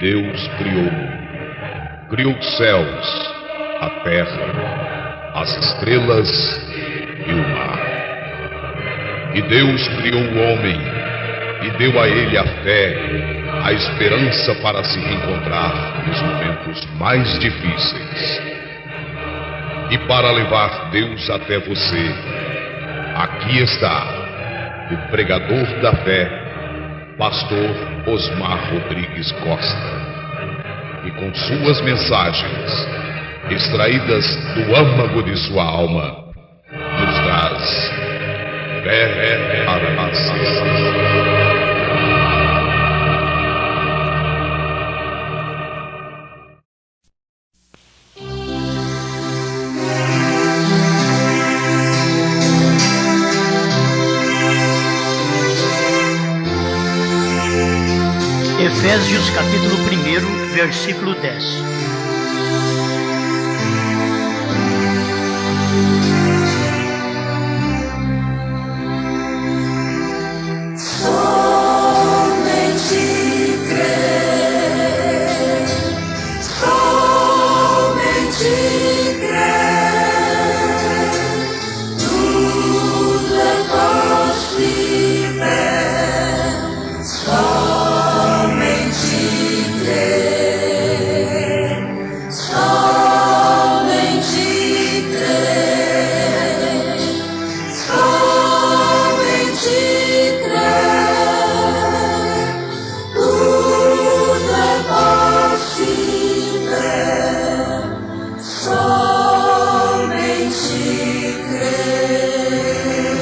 Deus criou os céus, a terra, as estrelas e o mar. E Deus criou o homem e deu a ele a fé, a esperança para se reencontrar nos momentos mais difíceis. E para levar Deus até você, aqui está o pregador da fé, Pastor Osmar Rodrigues Costa, e com suas mensagens, extraídas do âmago de sua alma, nos traz fé para nascer. Efésios capítulo 1, versículo 10.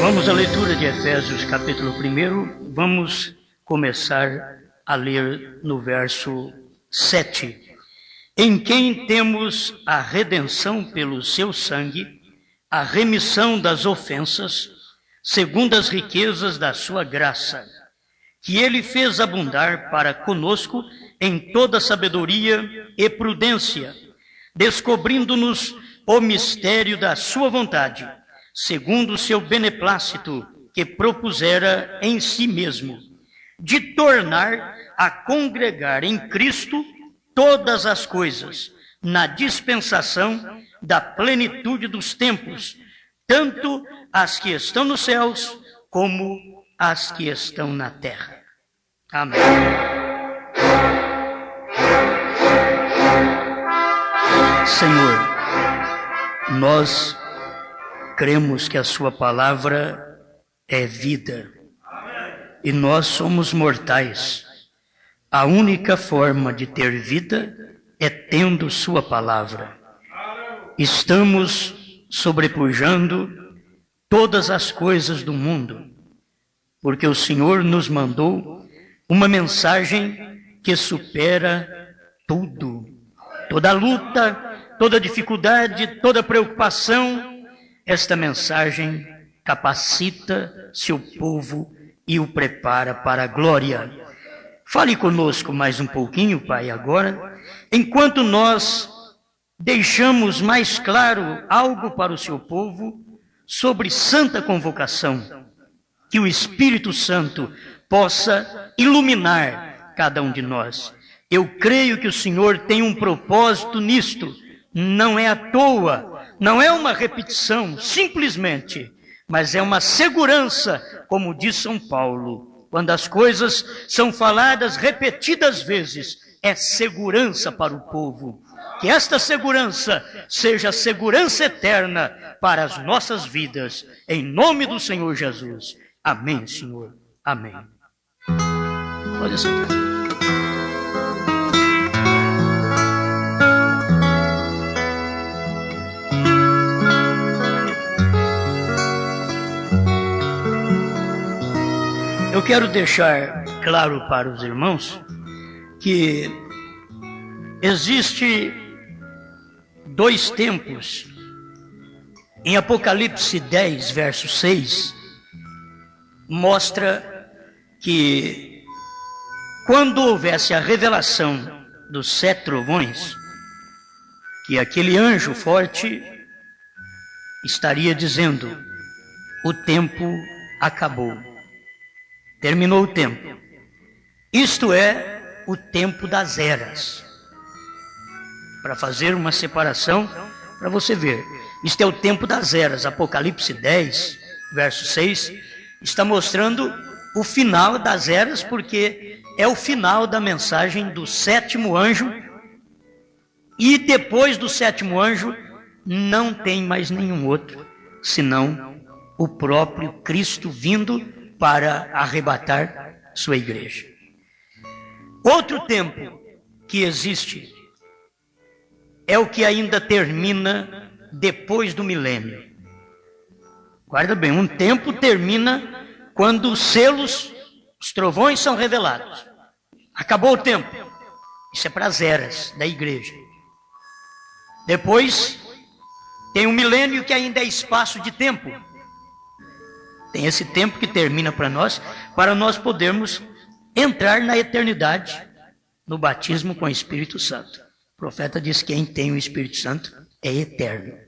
Vamos à leitura de Efésios capítulo 1, vamos começar a ler no verso 7. Em quem temos a redenção pelo seu sangue, a remissão das ofensas, segundo as riquezas da sua graça, que ele fez abundar para conosco em toda sabedoria e prudência, descobrindo-nos o mistério da sua vontade, segundo o seu beneplácito que propusera em si mesmo, de tornar a congregar em Cristo todas as coisas, na dispensação da plenitude dos tempos, tanto as que estão nos céus, como as que estão na terra. Amém. Senhor, nós cremos que a sua palavra é vida. E nós somos mortais. A única forma de ter vida é tendo sua palavra. Estamos sobrepujando todas as coisas do mundo, porque o Senhor nos mandou uma mensagem que supera tudo. Toda luta, toda dificuldade, toda preocupação, esta mensagem capacita seu povo e o prepara para a glória. Fale conosco mais um pouquinho, Pai, agora, enquanto nós deixamos mais claro algo para o seu povo sobre santa convocação, que o Espírito Santo possa iluminar cada um de nós. Eu creio que o Senhor tem um propósito nisto, não é à toa, não é uma repetição, simplesmente, mas é uma segurança, como diz São Paulo. Quando as coisas são faladas repetidas vezes, é segurança para o povo. Que esta segurança seja segurança eterna para as nossas vidas, em nome do Senhor Jesus. Amém, Senhor. Amém. Pode sentar. Eu quero deixar claro para os irmãos que existe dois tempos. Em Apocalipse 10, verso 6, mostra que quando houvesse a revelação dos 7 trovões, que aquele anjo forte estaria dizendo: o tempo acabou. Terminou o tempo. Isto é o tempo das eras. Para fazer uma separação, para você ver. Isto é o tempo das eras. Apocalipse 10, verso 6, está mostrando o final das eras, porque é o final da mensagem do sétimo anjo. E depois do sétimo anjo, não tem mais nenhum outro, senão o próprio Cristo vindo para arrebatar sua igreja. Outro tempo que existe é o que ainda termina depois do milênio. Guarda bem, um tempo termina quando os selos, os trovões são revelados. Acabou o tempo. Isso é para as eras da igreja. Depois tem um milênio que ainda é espaço de tempo. Tem esse tempo que termina para nós podermos entrar na eternidade no batismo com o Espírito Santo. O profeta diz que quem tem o Espírito Santo é eterno.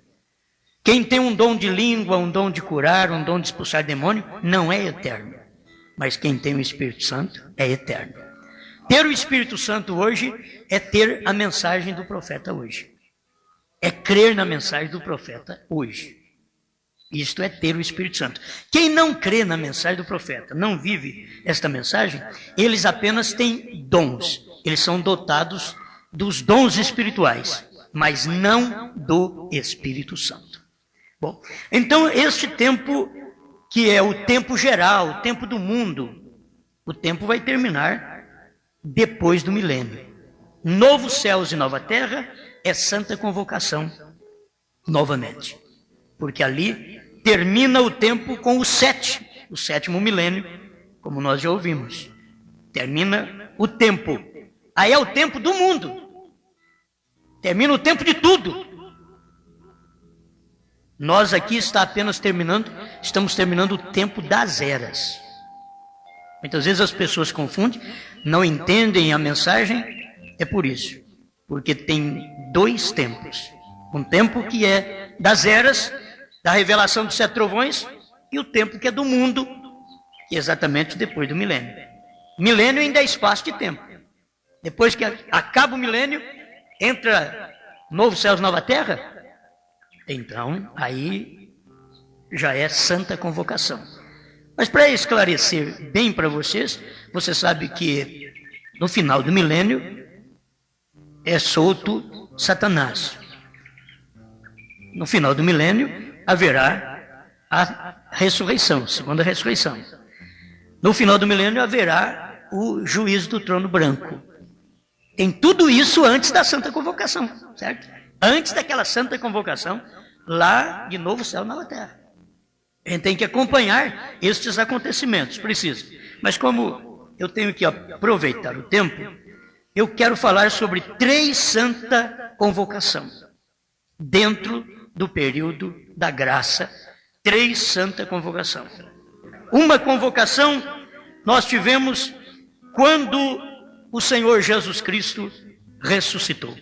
Quem tem um dom de língua, um dom de curar, um dom de expulsar demônio, não é eterno. Mas quem tem o Espírito Santo é eterno. Ter o Espírito Santo hoje é ter a mensagem do profeta hoje. É crer na mensagem do profeta hoje. Isto é ter o Espírito Santo. Quem não crê na mensagem do profeta, não vive esta mensagem, eles apenas têm dons. Eles são dotados dos dons espirituais, mas não do Espírito Santo. Bom, então este tempo, que é o tempo geral, o tempo do mundo, o tempo vai terminar depois do milênio. Novos céus e nova terra é santa convocação novamente. Porque ali termina o tempo com o sétimo milênio, como nós já ouvimos. Termina o tempo. Aí é o tempo do mundo. Termina o tempo de tudo. Nós aqui estamos terminando o tempo das eras. Muitas vezes as pessoas confundem, não entendem a mensagem, é por isso. Porque tem dois tempos. Um tempo que é das eras, da revelação dos 7 trovões, e o tempo que é do mundo, que é exatamente depois do milênio. Milênio ainda é espaço de tempo. Depois que acaba o milênio, entra novo céu e nova terra, então aí já é santa convocação. Mas para esclarecer bem para vocês, você sabe que no final do milênio é solto Satanás. No final do milênio haverá a ressurreição, segunda ressurreição. No final do milênio haverá o juízo do trono branco. Tem tudo isso antes da santa convocação, certo? Antes daquela santa convocação, lá de novo céu e nova terra. A gente tem que acompanhar estes acontecimentos, precisa. Mas como eu tenho que aproveitar o tempo, eu quero falar sobre 3 santa convocação. Dentro do período da graça, 3 santa convocação. Uma convocação nós tivemos quando o Senhor Jesus Cristo ressuscitou.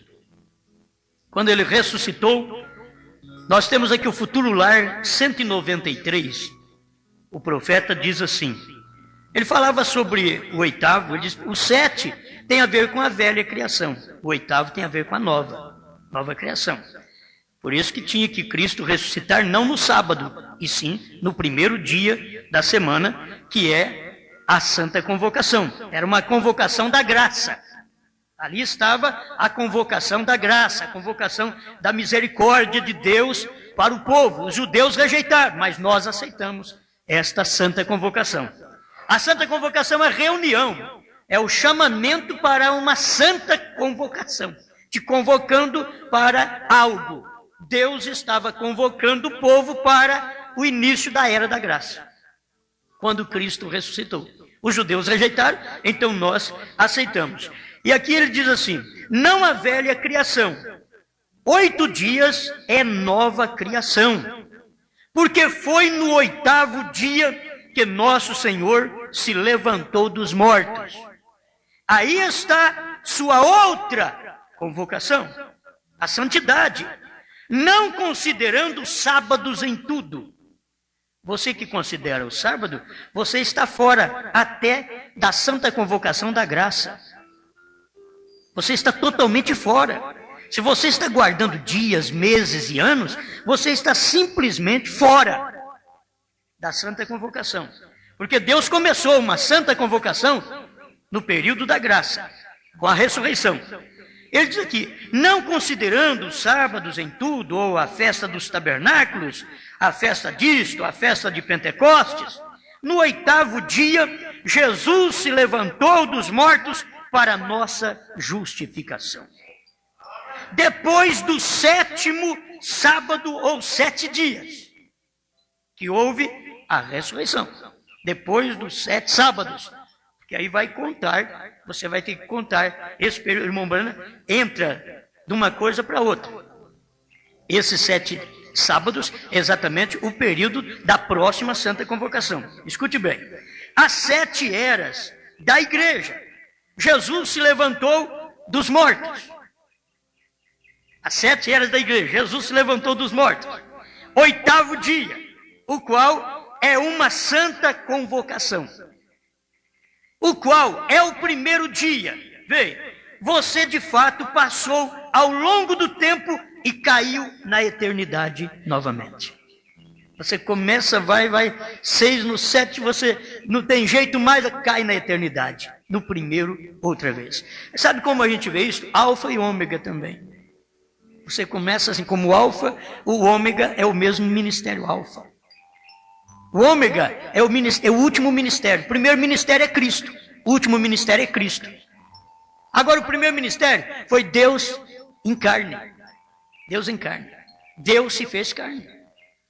Quando Ele ressuscitou, nós temos aqui o Futuro Lar 193. O profeta diz assim, ele falava sobre o 8º, ele diz, o 7 tem a ver com a velha criação, o 8º tem a ver com a nova criação. Por isso que tinha que Cristo ressuscitar não no sábado, e sim no primeiro dia da semana, que é a santa convocação. Era uma convocação da graça. Ali estava a convocação da graça, a convocação da misericórdia de Deus para o povo. Os judeus rejeitaram, mas nós aceitamos esta santa convocação. A santa convocação é reunião, é o chamamento para uma santa convocação, te convocando para algo. Deus estava convocando o povo para o início da era da graça, quando Cristo ressuscitou. Os judeus rejeitaram, então nós aceitamos. E aqui ele diz assim, não a velha criação, 8 dias é nova criação, porque foi no 8º dia que nosso Senhor se levantou dos mortos. Aí está sua outra convocação, a santidade, não considerando sábados em tudo. Você que considera o sábado, você está fora até da santa convocação da graça. Você está totalmente fora. Se você está guardando dias, meses e anos, você está simplesmente fora da santa convocação. Porque Deus começou uma santa convocação no período da graça, com a ressurreição. Ele diz aqui, não considerando os sábados em tudo, ou a festa dos tabernáculos, a festa disto, a festa de Pentecostes, no 8º dia, Jesus se levantou dos mortos para a nossa justificação. Depois do 7º sábado ou 7 dias, que houve a ressurreição. Depois dos 7 sábados, que aí vai contar, você vai ter que contar, esse período, irmão Brana, entra de uma coisa para outra. Esses 7 sábados, exatamente o período da próxima Santa Convocação. Escute bem, as 7 eras da igreja, Jesus se levantou dos mortos. As 7 eras da igreja, Jesus se levantou dos mortos. 8º dia, o qual é uma santa convocação. O qual é o primeiro dia. Veja, você de fato passou ao longo do tempo e caiu na eternidade novamente. Você começa, vai, 6 no 7, você não tem jeito mais, cai na eternidade. No primeiro, outra vez. Sabe como a gente vê isso? Alfa e ômega também. Você começa assim como alfa, o ômega é o mesmo ministério alfa. O ômega é o último ministério. O primeiro ministério é Cristo. O último ministério é Cristo. Agora o primeiro ministério foi Deus em carne. Deus em carne. Deus se fez carne.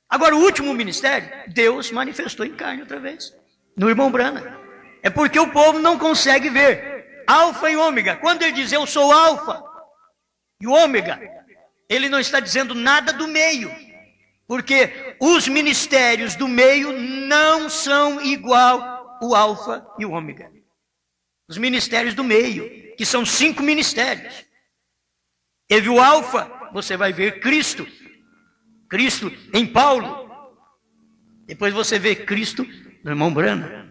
Agora o último ministério, Deus manifestou em carne outra vez. No irmão Brana. É porque o povo não consegue ver. Alfa e ômega. Quando ele diz eu sou alfa e o ômega, ele não está dizendo nada do meio. Porque os ministérios do meio não são igual o alfa e o ômega. Os ministérios do meio, que são 5 ministérios. Teve o alfa, você vai ver Cristo. Cristo em Paulo. Depois você vê Cristo no irmão Brana.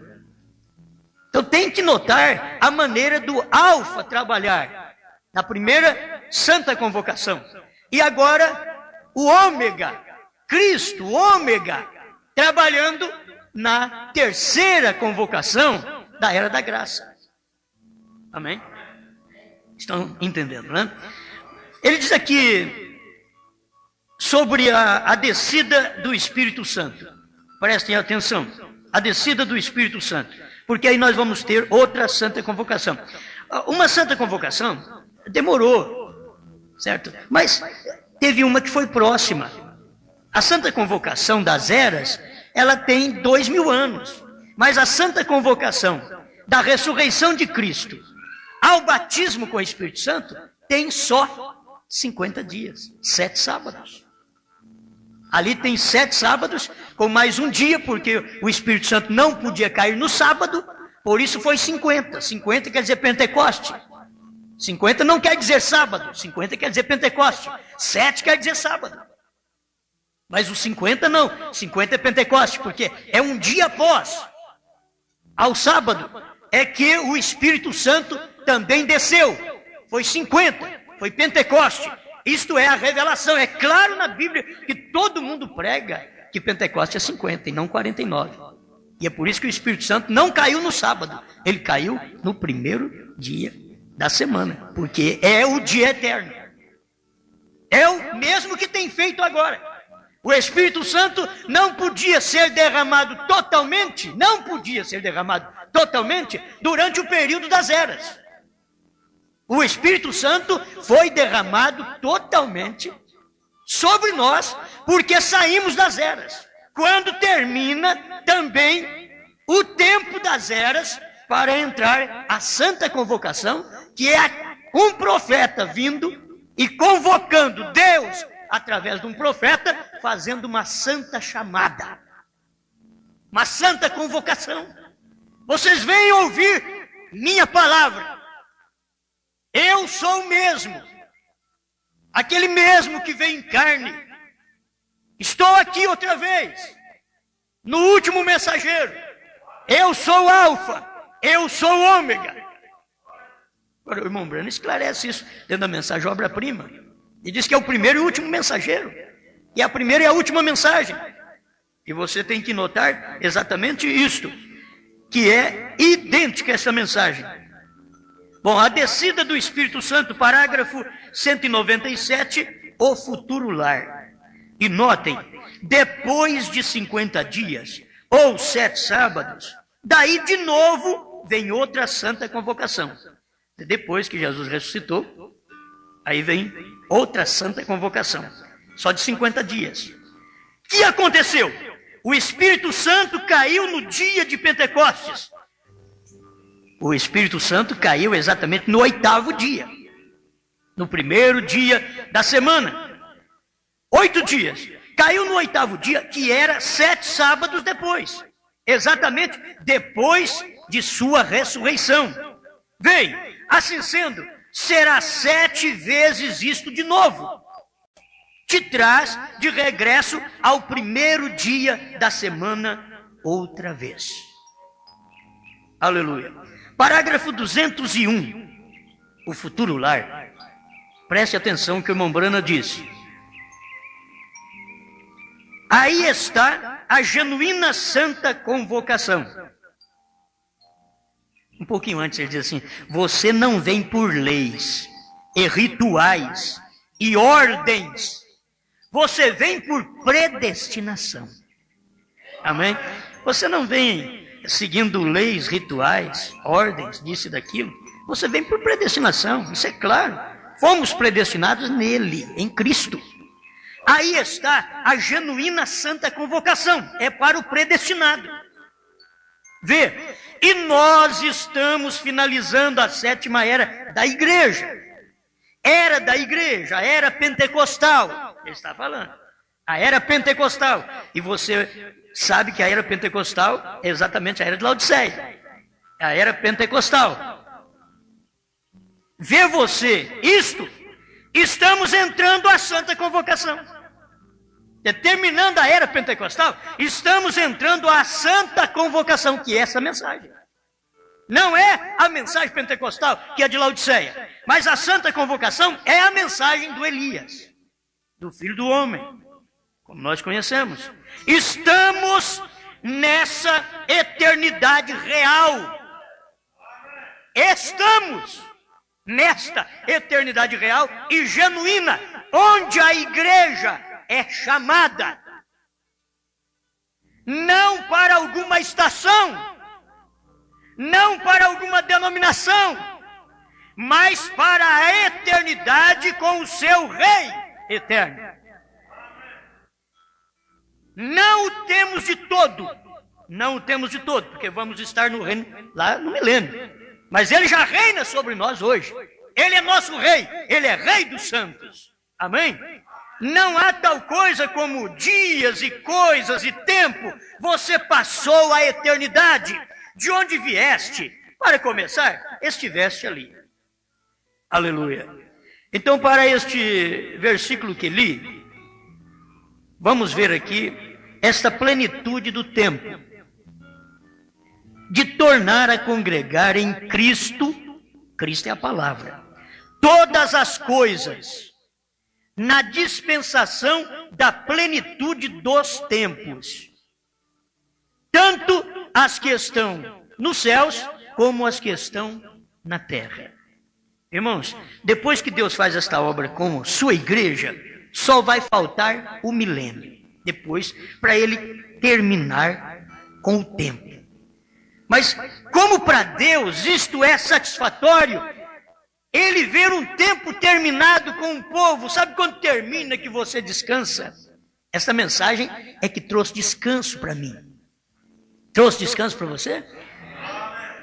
Então tem que notar a maneira do alfa trabalhar na primeira santa convocação. E agora o ômega, Cristo, ômega, trabalhando na terceira convocação da era da graça. Amém? Estão entendendo, né? Ele diz aqui sobre a descida do Espírito Santo. Prestem atenção. A descida do Espírito Santo. Porque aí nós vamos ter outra santa convocação. Uma santa convocação demorou, certo? Mas teve uma que foi próxima. A santa convocação das eras, ela tem 2000 anos. Mas a santa convocação da ressurreição de Cristo ao batismo com o Espírito Santo tem só 50 dias, 7 sábados. Ali tem 7 sábados, com mais um dia, porque o Espírito Santo não podia cair no sábado, por isso foi 50. 50 quer dizer Pentecoste. 50 não quer dizer sábado, 50 quer dizer Pentecoste. 7 quer dizer sábado. Mas os 50 não, 50 é Pentecoste, porque é um dia após. Ao sábado é que o Espírito Santo também desceu. Foi 50, foi Pentecoste. Isto é a revelação. É claro na Bíblia que todo mundo prega que Pentecoste é 50 e não 49. E é por isso que o Espírito Santo não caiu no sábado. Ele caiu no primeiro dia da semana. Porque é o dia eterno. É o mesmo que tem feito agora. O Espírito Santo não podia ser derramado totalmente. Não podia ser derramado totalmente durante o período das eras. O Espírito Santo foi derramado totalmente sobre nós, porque saímos das eras. Quando termina também o tempo das eras para entrar a santa convocação, que é um profeta vindo e convocando Deus através de um profeta, fazendo uma santa chamada. Uma santa convocação. Vocês vêm ouvir minha palavra. Eu sou o mesmo, aquele mesmo que veio em carne. Estou aqui outra vez, no último mensageiro. Eu sou o Alfa, eu sou o Ômega. Agora, o irmão Branham esclarece isso dentro da mensagem Obra-Prima. E diz que é o primeiro e último mensageiro. E a primeira e a última mensagem. E você tem que notar exatamente isto, que é idêntica a essa mensagem. Bom, a descida do Espírito Santo, parágrafo 197, o futuro lar. E notem, depois de 50 dias, ou 7 sábados, daí de novo vem outra santa convocação. Depois que Jesus ressuscitou, aí vem outra santa convocação, só de 50 dias. O que aconteceu? O Espírito Santo caiu no dia de Pentecostes. O Espírito Santo caiu exatamente no 8º dia, no primeiro dia da semana. 8 dias. Caiu no 8º dia, que era 7 sábados depois. Exatamente depois de sua ressurreição. Vem, assim sendo, será 7 vezes isto de novo. Te traz de regresso ao primeiro dia da semana outra vez. Aleluia. Parágrafo 201. O futuro lar. Preste atenção que o irmão Branham disse. Aí está a genuína santa convocação. Um pouquinho antes ele diz assim: você não vem por leis e rituais e ordens. Você vem por predestinação. Amém? Você não vem seguindo leis, rituais, ordens, disso e daquilo. Você vem por predestinação, isso é claro. Fomos predestinados nele, em Cristo. Aí está a genuína santa convocação. É para o predestinado. Vê, e nós estamos finalizando a 7ª era da igreja. Era da igreja, a era pentecostal. Ele está falando. A era pentecostal. E você sabe que a era pentecostal é exatamente a era de Laodiceia. A era pentecostal. Vê você isto? Estamos entrando à santa convocação. Terminando a era pentecostal, estamos entrando à santa convocação, que é essa mensagem. Não é a mensagem pentecostal, que é de Laodiceia, mas a santa convocação é a mensagem do Elias, do Filho do Homem, como nós conhecemos. Estamos nessa eternidade real. Estamos nesta eternidade real e genuína, onde a igreja é chamada não para alguma estação, não para alguma denominação, mas para a eternidade com o seu Rei eterno. Não o temos de todo, não o temos de todo, porque vamos estar no reino lá no milênio, mas ele já reina sobre nós hoje. Ele é nosso Rei, ele é Rei dos santos. Amém? Não há tal coisa como dias e coisas e tempo. Você passou a eternidade. De onde vieste? Para começar, estiveste ali. Aleluia. Então, para este versículo que li, vamos ver aqui esta plenitude do tempo de tornar a congregar em Cristo. Cristo é a palavra. Todas as coisas na dispensação da plenitude dos tempos, tanto as que estão nos céus, como as que estão na terra. Irmãos, depois que Deus faz esta obra com sua igreja, só vai faltar o milênio, depois, para ele terminar com o tempo. Mas, como para Deus isto é satisfatório, ele ver um tempo terminado com o povo. Sabe quando termina que você descansa? Essa mensagem é que trouxe descanso para mim. Trouxe descanso para você?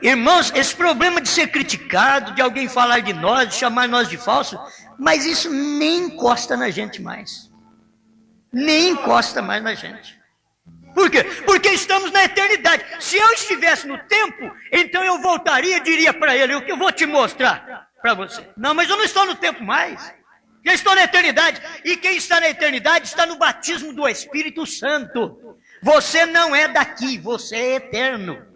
Irmãos, esse problema de ser criticado, de alguém falar de nós, de chamar nós de falso, mas isso nem encosta na gente mais. Nem encosta mais na gente. Por quê? Porque estamos na eternidade. Se eu estivesse no tempo, então eu voltaria e diria para ele: o que eu vou te mostrar para você. Não, mas eu não estou no tempo mais. Eu estou na eternidade. E quem está na eternidade está no batismo do Espírito Santo. Você não é daqui, você é eterno.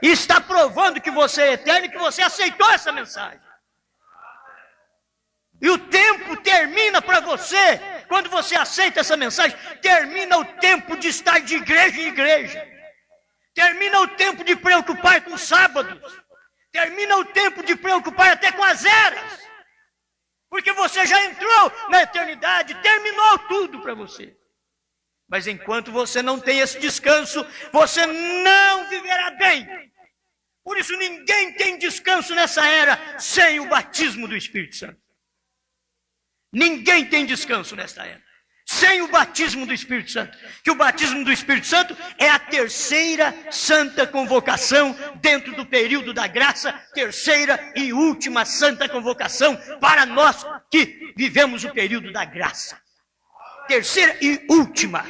E está provando que você é eterno e que você aceitou essa mensagem. E o tempo termina para você, quando você aceita essa mensagem, termina o tempo de estar de igreja em igreja. Termina o tempo de preocupar com sábados. Termina o tempo de preocupar até com as eras. Porque você já entrou na eternidade, terminou tudo para você. Mas enquanto você não tem esse descanso, você não viverá bem. Por isso ninguém tem descanso nessa era sem o batismo do Espírito Santo. Ninguém tem descanso nesta era sem o batismo do Espírito Santo. Que o batismo do Espírito Santo é a terceira santa convocação dentro do período da graça, terceira e última santa convocação para nós que vivemos o período da graça. Terceira e última.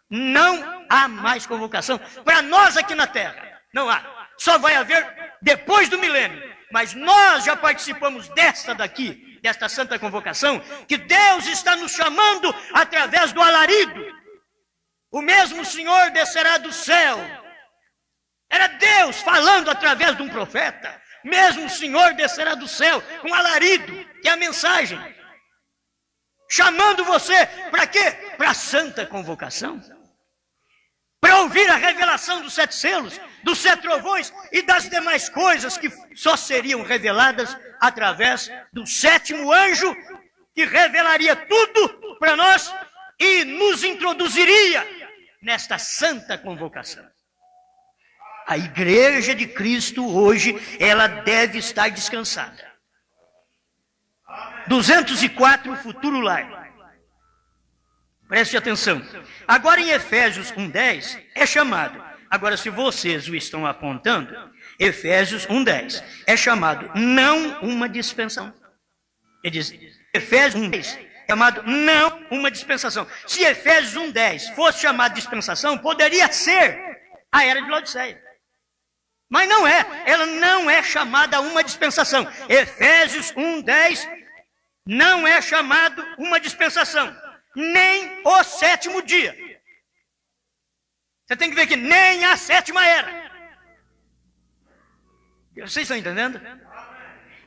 Não há mais convocação para nós aqui na terra. Não há. Só vai haver depois do milênio. Mas nós já participamos desta daqui, desta santa convocação, que Deus está nos chamando através do alarido. O mesmo Senhor descerá do céu. Era Deus falando através de um profeta. Mesmo o Senhor descerá do céu com alarido, que é a mensagem. Chamando você para quê? Para a santa convocação. Para ouvir a revelação dos 7 selos, dos 7 trovões e das demais coisas que só seriam reveladas através do 7º anjo, que revelaria tudo para nós e nos introduziria nesta santa convocação. A igreja de Cristo hoje, ela deve estar descansada. 204, futuro lar. Preste atenção. Agora em Efésios 1:10 é chamado. Agora se vocês o estão apontando, Efésios 1:10 é chamado não uma dispensação. Ele diz, Efésios 1:10 é chamado não uma dispensação. Se Efésios 1:10 fosse chamado dispensação, poderia ser a era de Laodiceia. Mas não é. Ela não é chamada uma dispensação. Efésios 1:10 não é chamado uma dispensação. Nem o 7º dia. Você tem que ver que nem a 7ª era. Vocês estão entendendo?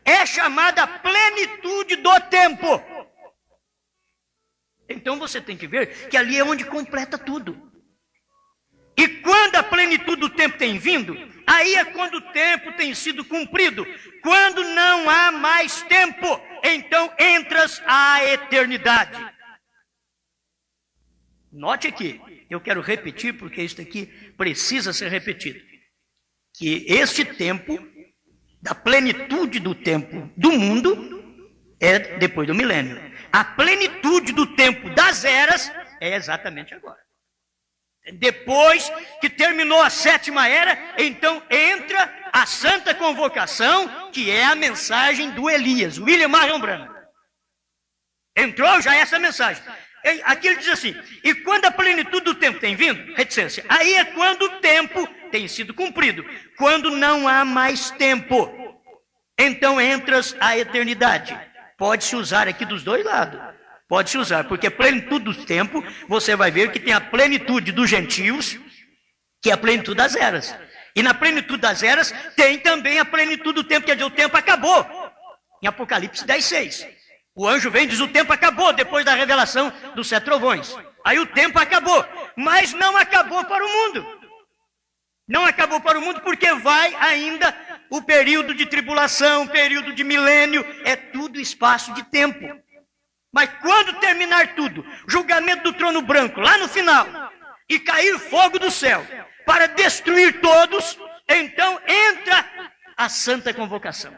É chamada a plenitude do tempo. Então você tem que ver que ali é onde completa tudo. E quando a plenitude do tempo tem vindo, aí é quando o tempo tem sido cumprido. Quando não há mais tempo, então entras à eternidade. Note aqui, eu quero repetir porque isso aqui precisa ser repetido. Que este tempo, da plenitude do tempo do mundo, é depois do milênio. A plenitude do tempo das eras é exatamente agora. Depois que terminou a 7ª era, então entra a santa convocação, que é a mensagem do Elias, William Marion Branham. Entrou já essa mensagem. Aqui ele diz assim, e quando a plenitude do tempo tem vindo, reticência, aí é quando o tempo tem sido cumprido. Quando não há mais tempo, então entras à eternidade. Pode-se usar aqui dos dois lados. Pode-se usar, porque a plenitude do tempo, você vai ver que tem a plenitude dos gentios, que é a plenitude das eras. E na plenitude das eras, tem também a plenitude do tempo, quer dizer, o tempo acabou. Em Apocalipse 10:6. O anjo vem e diz, o tempo acabou, depois da revelação dos 7 trovões. Aí o tempo acabou, mas não acabou para o mundo. Não acabou para o mundo porque vai ainda o período de tribulação, o período de milênio, é tudo espaço de tempo. Mas quando terminar tudo, julgamento do trono branco, lá no final, e cair fogo do céu, para destruir todos, então entra a santa convocação.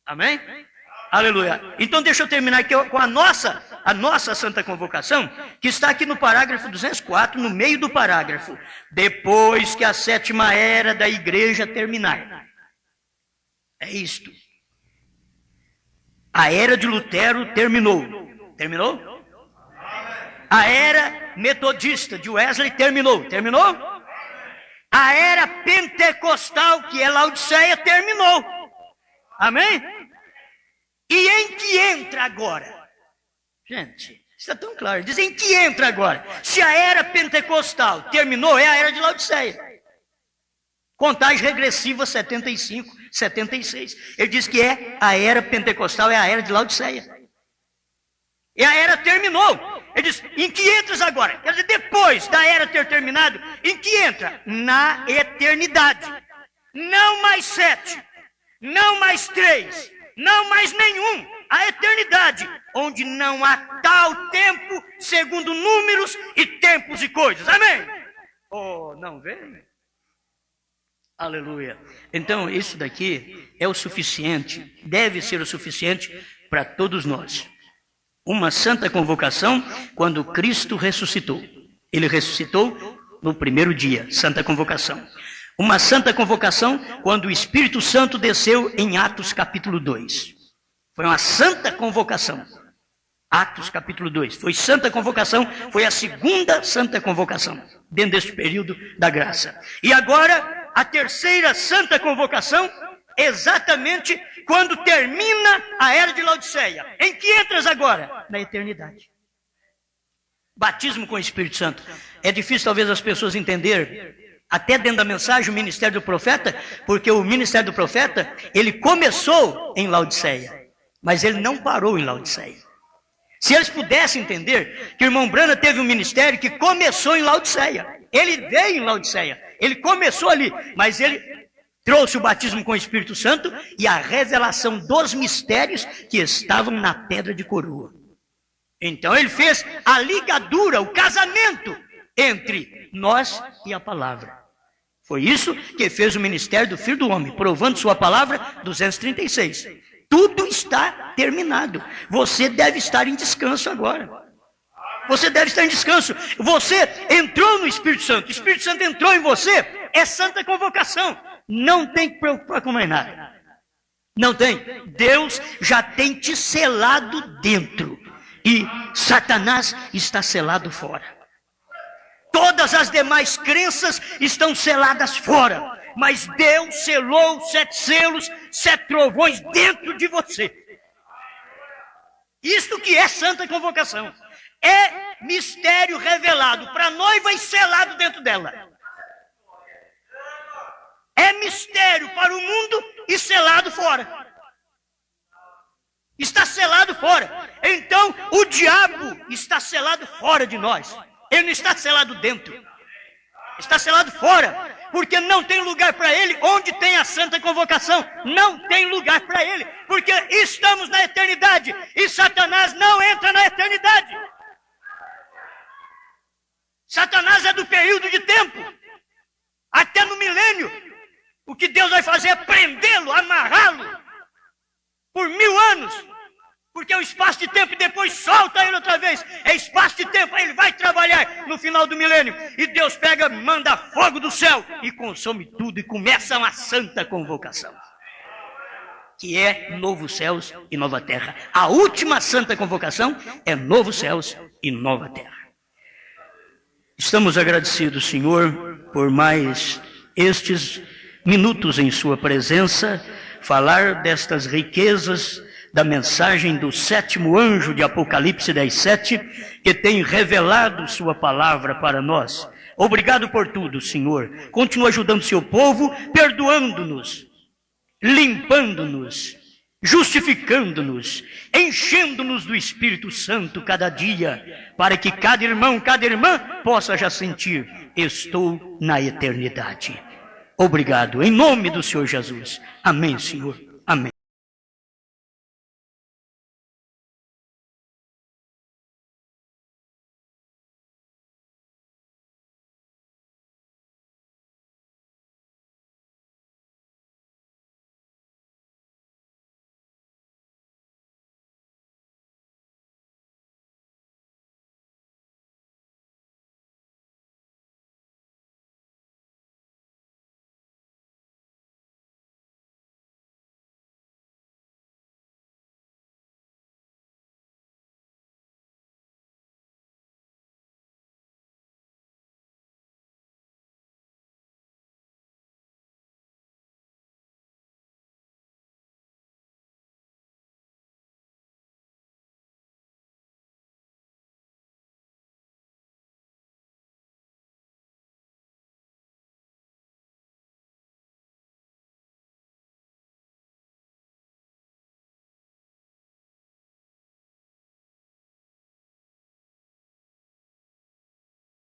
Amém? Aleluia. Então deixa eu terminar aqui com a nossa santa convocação, que está aqui no parágrafo 204, no meio do parágrafo. Depois que a 7ª era da igreja terminar. É isto. A era de Lutero terminou. Terminou? A era metodista de Wesley terminou. Terminou? A era pentecostal, que é Laodiceia, terminou. Amém? E em que entra agora? Gente, está tão claro. Diz em que entra agora. Se a era pentecostal terminou, é a era de Laodiceia. Contagem regressiva 75, 76. Ele diz que é a era pentecostal, é a era de Laodiceia. E a era terminou. Ele diz, em que entras agora? Quer dizer, depois da era ter terminado, em que entra? Na eternidade. Não mais 7, não mais 3, não mais nenhum. A eternidade, onde não há tal tempo, segundo números e tempos e coisas. Amém? Oh, não vem? Aleluia. Então, isso daqui é o suficiente, deve ser o suficiente para todos nós. Uma santa convocação quando Cristo ressuscitou. Ele ressuscitou no primeiro dia, santa convocação. Uma santa convocação quando o Espírito Santo desceu em Atos capítulo 2. Foi uma santa convocação. Atos capítulo 2. Foi santa convocação, foi a segunda santa convocação, dentro deste período da graça. E agora, a terceira santa convocação, exatamente quando termina a era de Laodiceia. Em que entras agora? Na eternidade. Batismo com o Espírito Santo. É difícil talvez as pessoas entenderem, até dentro da mensagem, o ministério do profeta, porque o ministério do profeta, ele começou em Laodiceia, mas ele não parou em Laodiceia. Se eles pudessem entender que o irmão Branham teve um ministério que começou em Laodiceia. Ele veio em Laodiceia, ele começou ali, mas ele trouxe o batismo com o Espírito Santo e a revelação dos mistérios que estavam na pedra de coroa. Então ele fez a ligadura, o casamento entre nós e a palavra. Foi isso que fez o ministério do Filho do Homem, provando sua palavra, 236. Tudo está terminado. Você deve estar em descanso agora. Você deve estar em descanso. Você entrou no Espírito Santo. O Espírito Santo entrou em você. É santa convocação. Não tem que preocupar com mais nada. Não tem. Deus já tem te selado dentro. E Satanás está selado fora. Todas as demais crenças estão seladas fora. Mas Deus selou 7 selos, 7 trovões dentro de você. Isto que é santa convocação. É mistério revelado para a noiva e selado dentro dela. É mistério para o mundo e selado fora. Está selado fora. Então o diabo está selado fora de nós. Ele não está selado dentro. Está selado fora. Porque não tem lugar para ele onde tem a santa convocação. Não tem lugar para ele. Porque estamos na eternidade. E Satanás não entra na eternidade. Satanás é do período de tempo. Até no milênio. O que Deus vai fazer é prendê-lo, amarrá-lo. Por 1000 anos. Porque é um espaço de tempo e depois solta ele outra vez. É espaço de tempo, aí ele vai trabalhar no final do milênio. E Deus pega, manda fogo do céu e consome tudo e começa uma santa convocação. Que é novos céus e nova terra. A última santa convocação é novos céus e nova terra. Estamos agradecidos, Senhor, por mais estes minutos em sua presença, falar destas riquezas da mensagem do 7º anjo de Apocalipse 10:7, que tem revelado sua palavra para nós. Obrigado por tudo, Senhor. Continua ajudando seu povo, perdoando-nos, limpando-nos, justificando-nos, enchendo-nos do Espírito Santo cada dia, para que cada irmão, cada irmã possa já sentir, estou na eternidade. Obrigado, em nome do Senhor Jesus. Amém, Senhor.